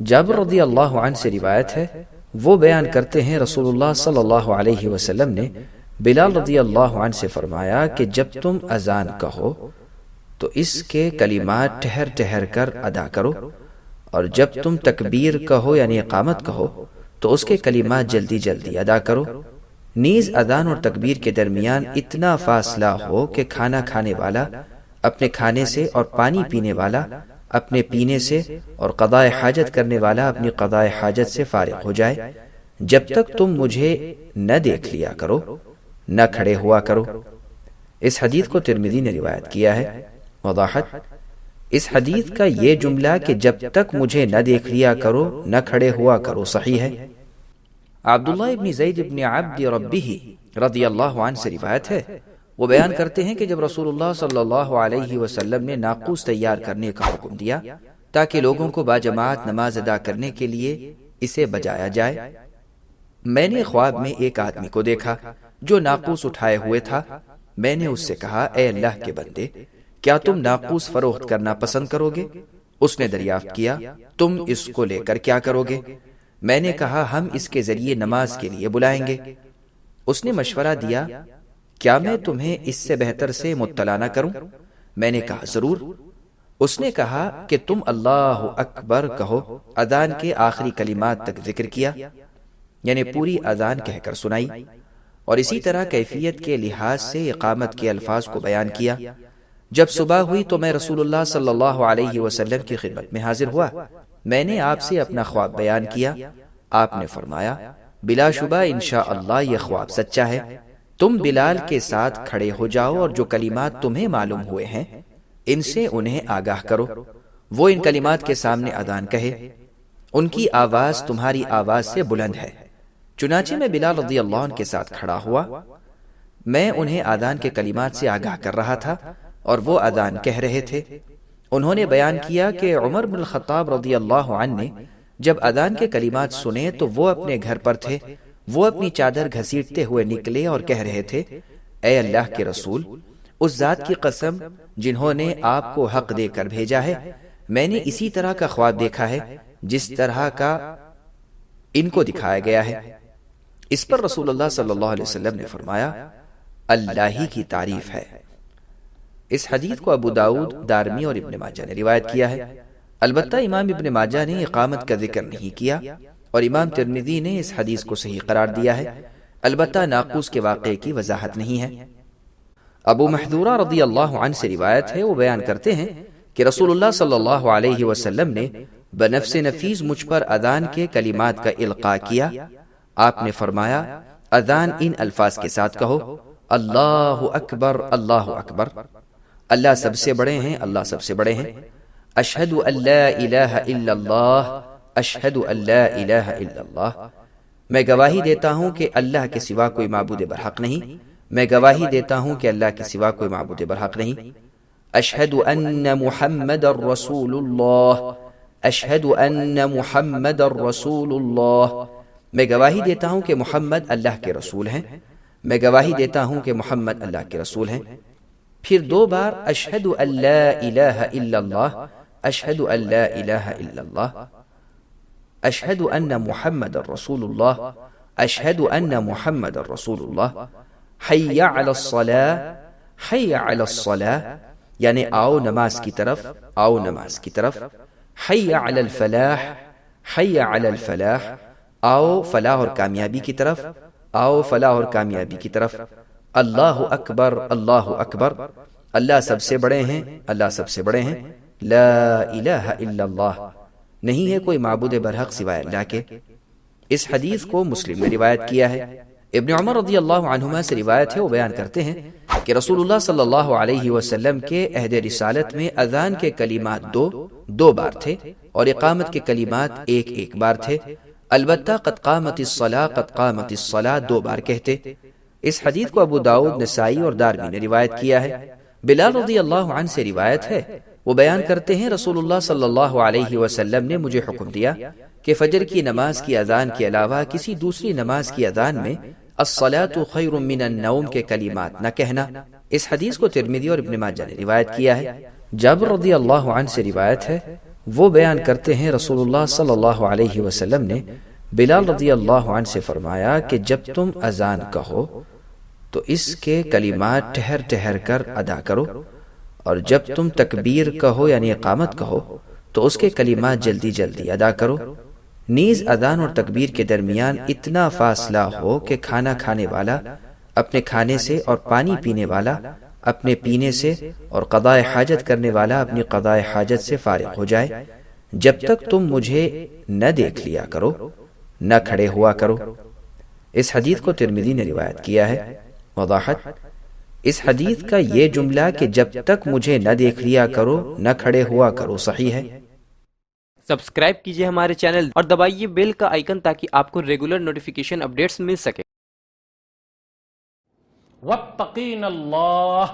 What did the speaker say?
جابر رضی اللہ عنہ سے روایت ہے، وہ بیان کرتے ہیں رسول اللہ صلی اللہ علیہ وسلم نے بلال رضی اللہ عنہ سے فرمایا کہ جب تم اذان کہو تو اس کے کلمات ٹھہر ٹھہر کر ادا کرو، اور جب تم تکبیر کہو یعنی اقامت کہو تو اس کے کلمات جلدی جلدی ادا کرو۔ نیز اذان اور تکبیر کے درمیان اتنا فاصلہ ہو کہ کھانا کھانے والا اپنے کھانے سے اور پانی پینے والا اپنے پینے سے اور قضاء حاجت کرنے والا اپنی قضاء حاجت سے فارغ ہو جائے، جب تک تم مجھے نہ دیکھ لیا کرو نہ کھڑے ہوا کرو۔ اس حدیث کو ترمذی نے روایت کیا ہے۔ وضاحت: اس حدیث کا یہ جملہ کہ جب تک مجھے نہ دیکھ لیا کرو نہ کھڑے ہوا کرو صحیح ہے۔ عبداللہ ابن زید ابن عبد ربہ رضی اللہ عنہ سے روایت ہے، وہ بیان کرتے ہیں کہ جب رسول اللہ صلی اللہ علیہ وسلم نے ناقوس تیار کرنے کا حکم دیا تاکہ لوگوں کو باجماعت نماز ادا کرنے کے لیے اسے بجایا جائے، میں نے خواب میں ایک آدمی کو دیکھا جو ناقوس اٹھائے ہوئے تھا۔ میں نے اس سے کہا، اے اللہ کے بندے، کیا تم ناقوس فروخت کرنا پسند کرو گے؟ اس نے دریافت کیا، تم اس کو لے کر کیا کرو گے؟ میں نے کہا، ہم اس کے ذریعے نماز کے لیے بلائیں گے۔ اس نے مشورہ دیا، کیا میں تمہیں اس سے بہتر سے مطلع نہ کروں؟ میں نے کہا، ضرور۔ اس نے کہا کہ تم اللہ اکبر کہو، اذان کے آخری کلمات تک ذکر کیا، یعنی پوری اذان کہہ کر سنائی، اور اسی طرح کیفیت کے لحاظ سے اقامت کے الفاظ کو بیان کیا۔ جب صبح ہوئی تو میں رسول اللہ صلی اللہ علیہ وسلم کی خدمت میں حاضر ہوا۔ میں نے آپ سے اپنا خواب بیان کیا۔ آپ نے فرمایا، بلا شبہ انشاءاللہ یہ خواب سچا ہے، تم بلال کے ساتھ کھڑے ہو جاؤ اور جو کلمات تمہیں معلوم ہوئے ہیں ان سے انہیں آگاہ کرو۔ وہ ان کلمات کے سامنے اذان کہے، ان کی آواز تمہاری آواز سے بلند ہے۔ چنانچہ میں بلال رضی اللہ عنہ کے ساتھ کھڑا ہوا، میں انہیں اذان کے کلمات سے آگاہ کر رہا تھا اور وہ اذان کہہ رہے تھے۔ انہوں نے بیان کیا کہ عمر بن الخطاب رضی اللہ عنہ نے جب اذان کے کلمات سنے تو وہ اپنے گھر پر تھے۔ وہ اپنی چادر گھسیٹتے ہوئے نکلے اور کہہ رہے تھے، اے اللہ کے رسول، اس ذات کی قسم جنہوں نے آپ کو حق دے کر بھیجا ہے، میں نے اسی طرح کا خواب دیکھا ہے جس طرح کا ان کو دکھایا گیا ہے۔ اس پر رسول اللہ صلی اللہ علیہ وسلم نے فرمایا، اللہ ہی کی تعریف ہے۔ اس حدیث کو ابو داؤد، دارمی اور ابن ماجہ نے روایت کیا ہے۔ البتہ امام ابن ماجہ نے اقامت کا ذکر نہیں کیا اور امام ترمذی نے اس حدیث کو صحیح قرار دیا ہے، البتہ ناقوس کے واقعے کی وضاحت نہیں ہے۔ ابو محذورہ رضی اللہ عنہ سے روایت ہے، وہ بیان کرتے ہیں کہ رسول اللہ صلی اللہ علیہ وسلم نے بنفس نفیس مجھ پر اذان کے کلمات کا القاء کیا۔ آپ نے فرمایا، اذان ان الفاظ کے ساتھ کہو، اللہ اکبر اللہ اکبر، اللہ سب سے بڑے ہیں، اللہ سب سے بڑے ہیں، اشہد ان لا الہ الا اللہ، اشہد ان لا الہ الا اللہ، میں گواہی دیتا ہوں کہ اللہ کے سوا کوئی معبود برحق نہیں، میں گواہی دیتا ہوں کہ اللہ کے سوا کوئی معبود برحق نہیں، اشہد ان محمد رسول اللہ، اشہد ان محمد رسول اللہ، میں گواہی دیتا ہوں کہ محمد اللہ کے رسول ہیں، میں گواہی دیتا ہوں کہ محمد اللہ کے رسول ہیں۔ پھر دو بار اشہد ان لا الہ الا اللہ، اشہد ان لا الہ الا اللہ، اشہد ان محمد رسول اللہ، اشہد ان محمد رسول اللہ، حی علی الصلاة، حی علی الصلاة، یعنی آؤ نماز کی طرف، آؤ نماز کی طرف، حی علی الفلاح، حی علی الفلاح، آؤ فلاح اور کامیابی کی طرف، آؤ فلاح اور کامیابی کی طرف، اللہ اکبر اللہ اکبر، اللہ سب سے بڑے ہیں، اللہ سب سے بڑے ہیں، لا الہ الا اللہ، نہیں ہے کوئی معبود برحق سوائے اللہ کے۔ اس حدیث کو مسلم نے روایت کیا ہے۔ ابن عمر رضی اللہ عنہما سے روایت ہے، وہ بیان کرتے ہیں کہ رسول اللہ صلی اللہ علیہ وسلم کے عہد رسالت میں اذان کے کلمات دو بار تھے اور اقامت کے کلمات ایک بار تھے، البتہ قد قامت الصلاة، قد قامت الصلاة 2 بار کہتے۔ اس حدیث کو ابو داؤد، نسائی اور دارمی نے روایت کیا ہے۔ بلال رضی اللہ عنہ سے روایت ہے، وہ بیان کرتے ہیں رسول اللہ صلی اللہ علیہ وسلم نے مجھے حکم دیا کہ فجر کی نماز کی اذان کے علاوہ کسی دوسری نماز کی اذان میں الصلاة خیر من النوم کے کلمات نہ کہنا۔ اس حدیث کو ترمذی اور ابن ماجہ نے روایت کیا ہے۔ جابر رضی اللہ عنہ سے روایت ہے، وہ بیان کرتے ہیں رسول اللہ صلی اللہ علیہ وسلم نے بلال رضی اللہ عنہ سے فرمایا کہ جب تم اذان کہو تو اس کے کلمات ٹھہر ٹھہر کر ادا کرو، اور جب تم تکبیر کہو یعنی اقامت کہو تو اس کے کلمات جلدی جلدی ادا کرو۔ نیز اذان اور تکبیر کے درمیان اتنا فاصلہ ہو کہ کھانا کھانے والا اپنے کھانے سے اور پانی پینے والا اپنے پینے سے اور قضاء حاجت کرنے والا اپنی قضاء حاجت سے فارغ ہو جائے، جب تک تم مجھے نہ دیکھ لیا کرو نہ کھڑے ہوا کرو۔ اس حدیث کو ترمذی نے روایت کیا ہے۔ وضاحت: اس حدیث کا یہ جملہ کہ جب تک مجھے نہ دیکھ لیا کرو نہ کھڑے ہوا کرو صحیح ہے۔ سبسکرائب کیجئے ہمارے چینل اور دبائیے بیل کا آئیکن تاکہ آپ کو ریگولر نوٹیفیکیشن اپڈیٹس مل سکے۔ واتقین اللہ